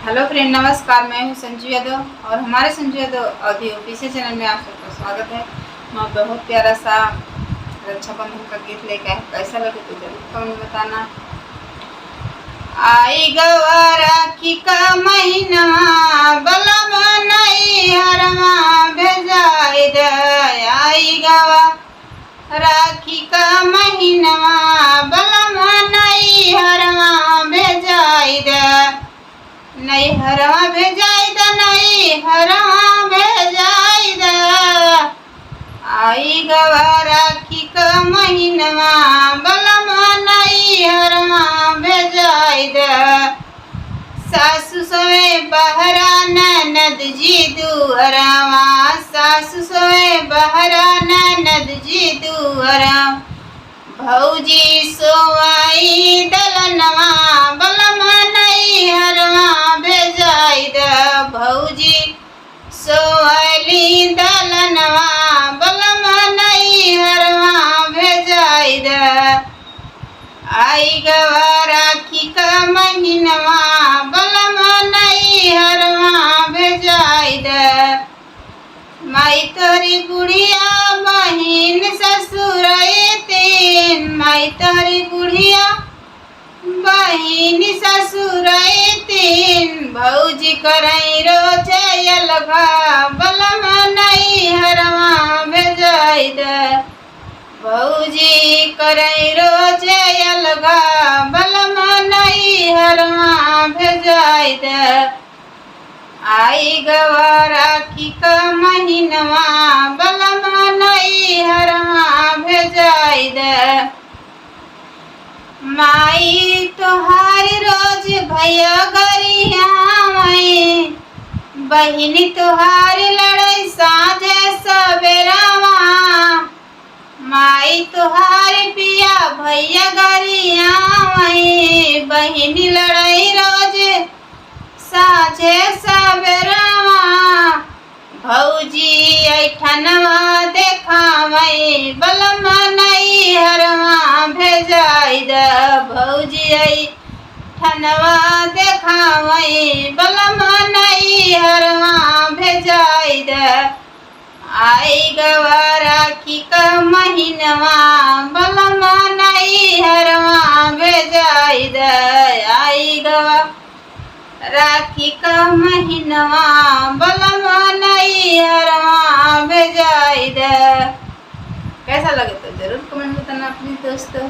Hello friend, नमस्कार। मैं हूं संजू यादव और हमारे Sanju Yadav audio official channel में आप सबका स्वागत है। मैं बहुत प्यारा सा रक्षाबंधन का गीत लेकर आए। कैसा लगे तो जरूर कमेंट बताना। आई गवा राखी का महीना बलम नहीं हरमा भेजाई दे। आई गवा राखी का महीना बलम नहीं हरमा भेजाई दे। नहीं हरवा भेजाई द, नहीं हरवा भेजाई द। आई गवा राखी का महीनवा बलम नहीं हरवा भेजाई द। सासु सोए बहरा ननद जी दुअरवा, सासु सोए बहरा ननद जी दुअरा। भौजी सोवाई दलनवा बलम नहीं हरवा भेजाई द। भौजी सोवाली दलनवा बलम नहीं हरवा भेजाई द। आई गवा राखी का महीनवा बलम नहीं हरवा भेजाई द। माई तोरी बुढ़िया बहिन ससुर तीन, माई तोरी बुढ़िया बहिन ससुर तीन। भौजी करई रोज अलगा बलम नहीं हरवा भेजाई द। भौजी करई रोज अलगा बलम नहीं हरवा भेजाई द। आई गवा राखी का महीनवा बलम नहीं हरवा भेजाई द। माई तोहारी रोज भैया गरिया मई, बहिनी तोहारी लड़ाई साझे सवेरावा। माई तोहारी पिया भैया गरिया मई, बहिनी लड़ाई रोज साझे सवेरावा। भौजी ऐठनवा देखावई बलम नहीं हरवा भेजाई द। भौजी ऐठनवा देखावई बलम नहीं हरवा भेजाई द। आई गवा राखी का महीनवा बलम नहीं हरवा भेजाई द। आई गवा राखी का महीनवा बलम नहीं हरवा भेजाई द। कैसा लगे तो जरूर कमेंट बताना अपने दोस्तों।